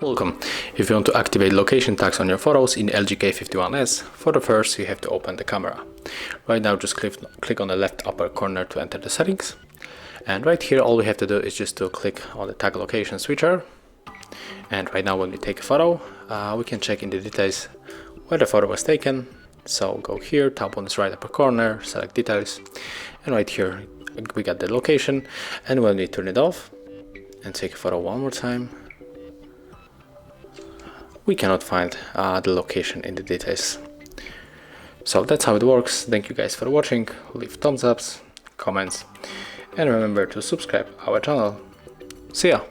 Welcome. If you want to activate location tags on your photos in LG K51s, for the first you have to open the camera. Right now just click on the left upper corner to enter the settings. And right here all we have to do is just to click on the tag location switcher. And right now when we take a photo, we can check in the details where the photo was taken. So go here, tap on this right upper corner, select details, and right here we got the location. And when we turn it off and take a photo one more time, we cannot find the location in the details. So that's how it works. Thank you guys for watching. Leave thumbs ups, comments, and remember to subscribe our channel. See ya!